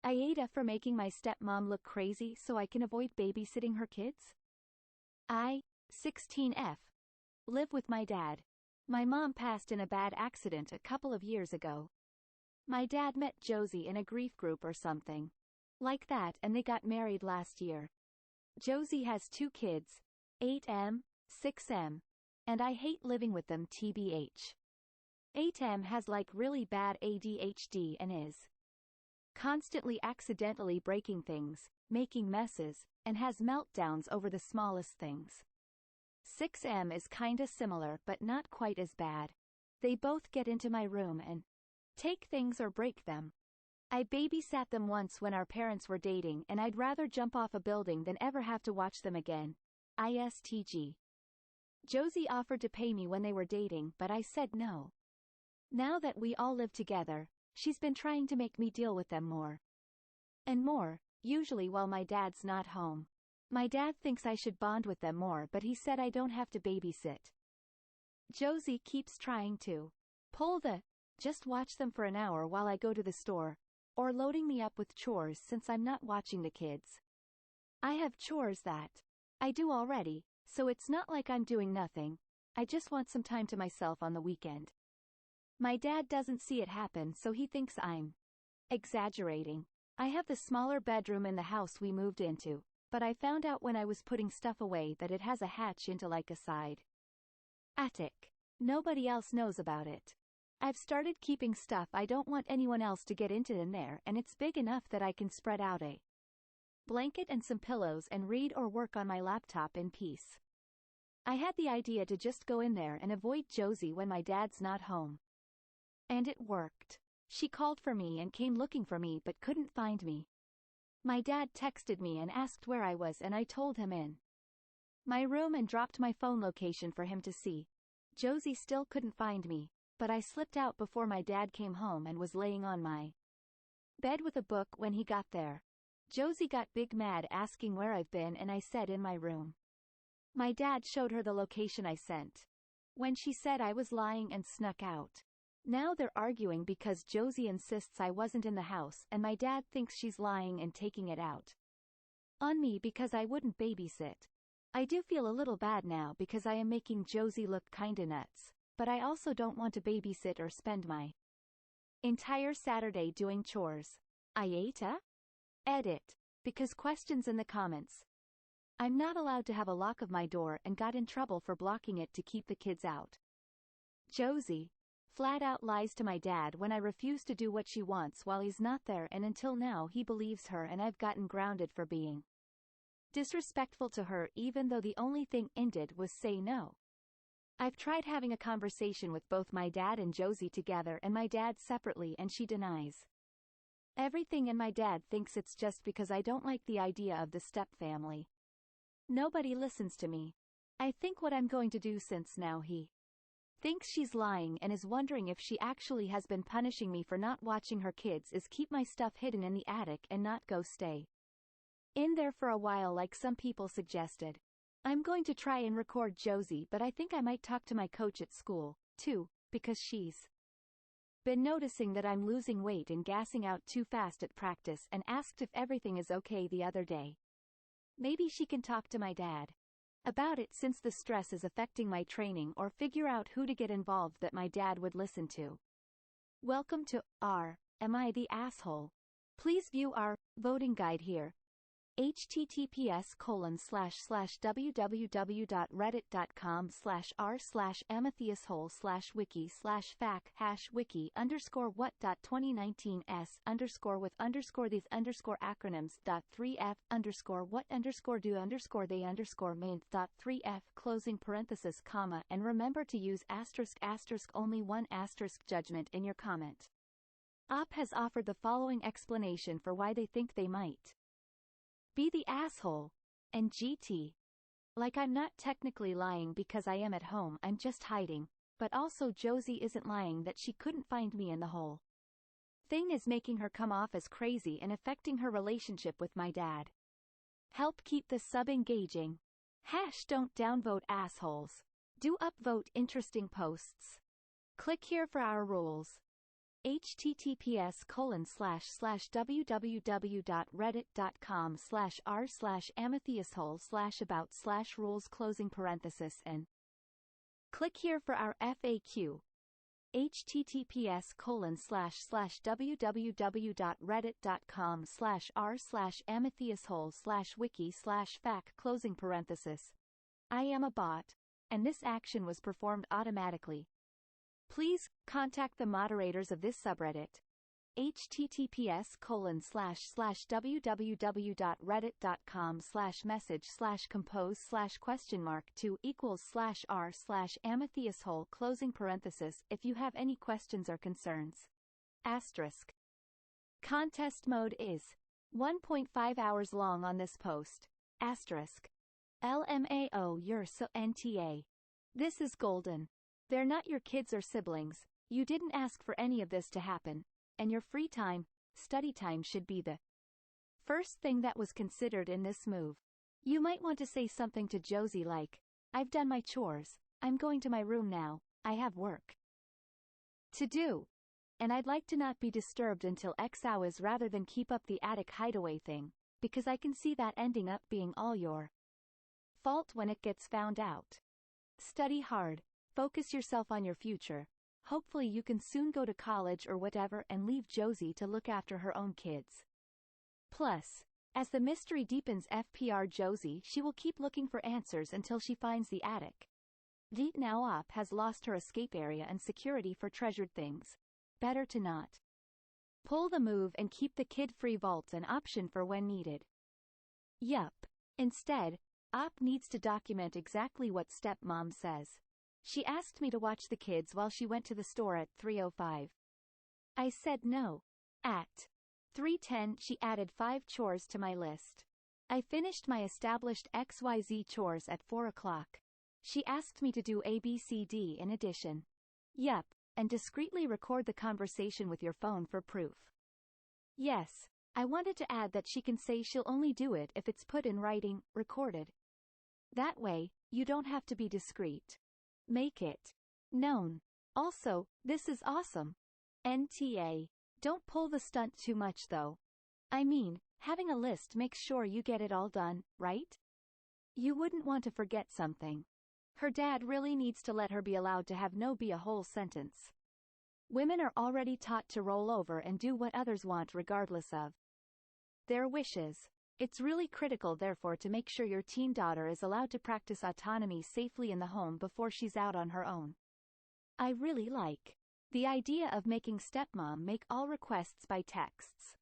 AITA for making my stepmom look crazy so I can avoid babysitting her kids? 16F. Live with my dad. My mom passed in a bad accident a couple of years ago. My dad met Josie in a grief group or something like that, and they got married last year. Josie has 2 kids, 8M, 6M, and I hate living with them tbh. 8M has like really bad ADHD and is constantly accidentally breaking things, making messes, and has meltdowns over the smallest things. 6M is kinda similar but not quite as bad. They both get into my room and take things or break them. I babysat them once when our parents were dating, and I'd rather jump off a building than ever have to watch them again. ISTG. Josie offered to pay me when they were dating, but I said no. Now that we all live together, she's been trying to make me deal with them more and more, usually while my dad's not home. My dad thinks I should bond with them more, but he said I don't have to babysit. Josie keeps trying to pull the just watch them for an hour while I go to the store, or loading me up with chores since I'm not watching the kids. I have chores that I do already, so it's not like I'm doing nothing. I just want some time to myself on the weekend. My dad doesn't see it happen, so he thinks I'm exaggerating. I have the smaller bedroom in the house we moved into, but I found out when I was putting stuff away that it has a hatch into like a side attic. Nobody else knows about it. I've started keeping stuff I don't want anyone else to get into in there, and it's big enough that I can spread out a blanket and some pillows and read or work on my laptop in peace. I had the idea to just go in there and avoid Josie when my dad's not home. And it worked. She called for me and came looking for me but couldn't find me. My dad texted me and asked where I was, and I told him in my room and dropped my phone location for him to see. Josie still couldn't find me, but I slipped out before my dad came home and was laying on my bed with a book when he got there. Josie got big mad asking where I've been, and I said in my room. My dad showed her the location I sent. When she said I was lying and snuck out. Now they're arguing because Josie insists I wasn't in the house, and my dad thinks she's lying and taking it out on me because I wouldn't babysit. I do feel a little bad now because I am making Josie look kinda nuts, but I also don't want to babysit or spend my entire Saturday doing chores. AITA? Edit. Because questions in the comments. I'm not allowed to have a lock of my door and got in trouble for blocking it to keep the kids out. Josie flat out lies to my dad when I refuse to do what she wants while he's not there, and until now he believes her, and I've gotten grounded for being disrespectful to her even though the only thing I did was say no. I've tried having a conversation with both my dad and Josie together and my dad separately, and she denies everything, and my dad thinks it's just because I don't like the idea of the step-family. Nobody listens to me. I think what I'm going to do, since now he thinks she's lying and is wondering if she actually has been punishing me for not watching her kids, is keep my stuff hidden in the attic and not go stay in there for a while like some people suggested. I'm going to try and record Josie, but I think I might talk to my coach at school, too, because she's been noticing that I'm losing weight and gassing out too fast at practice, and asked if everything is okay the other day. Maybe she can talk to my dad about it since the stress is affecting my training, or figure out who to get involved that my dad would listen to. Welcome to Am I the Asshole? Please view our voting guide here. https://www.reddit.com/r/amithieasshole/wiki/fact#wiki_what_2019s_score what_they_main.3f comma, and remember to use only one judgment in your comment. Op has offered the following explanation for why they think they might be the asshole, and GT. Like, I'm not technically lying because I am at home, I'm just hiding, but also Josie isn't lying that she couldn't find me, and the whole thing is making her come off as crazy and affecting her relationship with my dad. Help keep the sub engaging. Don't downvote assholes. Do upvote interesting posts. Click here for our rules. https://www.reddit.com/r/AmItheAsshole/about/rules and click here for our FAQ. https://www.reddit.com/r/AmItheAsshole/wiki/fac. I am a bot, and this action was performed automatically. Please contact the moderators of this subreddit. https://www.reddit.com/message/compose/question mark 2 =r/AmItheAsshole if you have any questions or concerns. Asterisk. Contest mode is 1.5 hours long on this post. Asterisk. LMAO you're so NTA. This is golden. They're not your kids or siblings, you didn't ask for any of this to happen, and your free time, study time should be the first thing that was considered in this move. You might want to say something to Josie like, I've done my chores, I'm going to my room now, I have work to do, and I'd like to not be disturbed until X hours rather than keep up the attic hideaway thing, because I can see that ending up being all your fault when it gets found out. Study hard, focus yourself on your future. Hopefully you can soon go to college or whatever and leave Josie to look after her own kids. Plus, as the mystery deepens FPR Josie she will keep looking for answers until she finds the attic. Now Op has lost her escape area and security for treasured things. Better to not pull the move and keep the kid-free vaults an option for when needed. Yup. Instead, Op needs to document exactly what stepmom says. She asked me to watch the kids while she went to the store at 3:05. I said no. At 3:10 she added 5 chores to my list. I finished my established XYZ chores at 4 o'clock. She asked me to do ABCD in addition. Yup, and discreetly record the conversation with your phone for proof. Yes, I wanted to add that she can say she'll only do it if it's put in writing, recorded. That way, you don't have to be discreet. Make it known. Also, this is awesome. NTA. Don't pull the stunt too much though. I mean, having a list makes sure you get it all done, right? You wouldn't want to forget something. Her dad really needs to let her be allowed to have no be a whole sentence. Women are already taught to roll over and do what others want regardless of their wishes. It's really critical therefore to make sure your teen daughter is allowed to practice autonomy safely in the home before she's out on her own. I really like the idea of making stepmom make all requests by texts.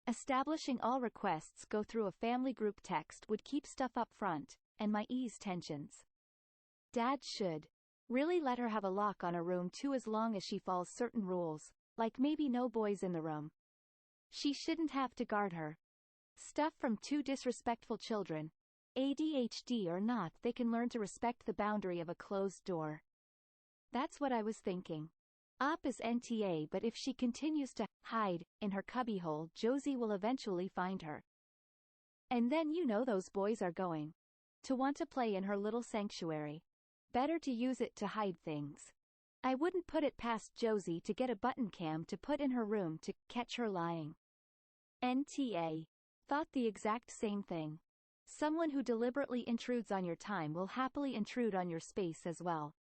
Establishing all requests go through a family group text would keep stuff up front, and might ease tensions. Dad should really let her have a lock on her room too as long as she follows certain rules, like maybe no boys in the room. She shouldn't have to guard her stuff from 2 disrespectful children. ADHD or not, they can learn to respect the boundary of a closed door. That's what I was thinking. Op is NTA, but if she continues to hide in her cubbyhole, Josie will eventually find her. And then you know those boys are going to want to play in her little sanctuary. Better to use it to hide things. I wouldn't put it past Josie to get a button cam to put in her room to catch her lying. NTA. Thought the exact same thing. Someone who deliberately intrudes on your time will happily intrude on your space as well.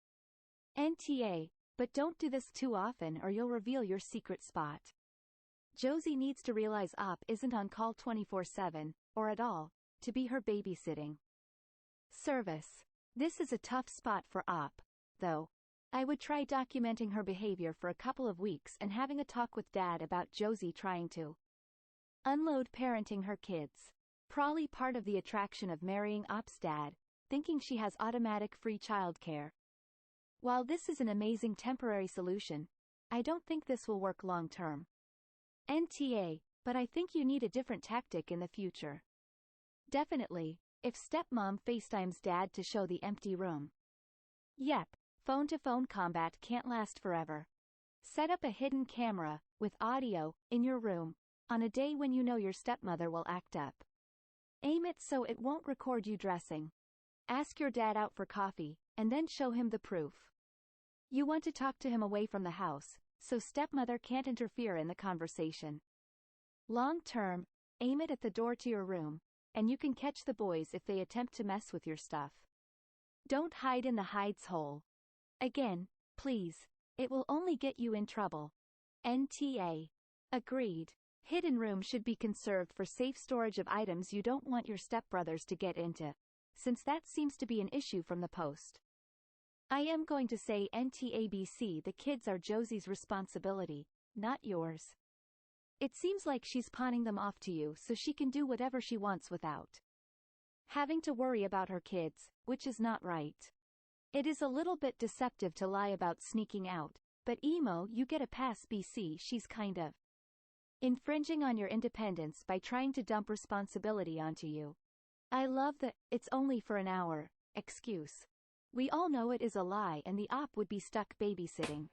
NTA, but don't do this too often or you'll reveal your secret spot. Josie needs to realize Op isn't on call 24/7, or at all, to be her babysitting service. This is a tough spot for Op, though. I would try documenting her behavior for a couple of weeks and having a talk with Dad about Josie trying to unload parenting her kids. Probably part of the attraction of marrying Op's dad, thinking she has automatic free childcare. While this is an amazing temporary solution, I don't think this will work long term. NTA, but I think you need a different tactic in the future. Definitely, if stepmom FaceTimes Dad to show the empty room. Yep, phone-to-phone combat can't last forever. Set up a hidden camera, with audio, in your room, on a day when you know your stepmother will act up. Aim it so it won't record you dressing. Ask your dad out for coffee, and then show him the proof. You want to talk to him away from the house, so stepmother can't interfere in the conversation. Long term, aim it at the door to your room, and you can catch the boys if they attempt to mess with your stuff. Don't hide in the hides hole. Again, please, it will only get you in trouble. NTA. Agreed. Hidden room should be conserved for safe storage of items you don't want your stepbrothers to get into, since that seems to be an issue from the post. I am going to say NTABC, the kids are Josie's responsibility, not yours. It seems like she's pawning them off to you so she can do whatever she wants without having to worry about her kids, which is not right. It is a little bit deceptive to lie about sneaking out, but emo, you get a pass. BC, she's kind of infringing on your independence by trying to dump responsibility onto you. I love the "it's only for an hour" excuse. We all know it is a lie and the op would be stuck babysitting.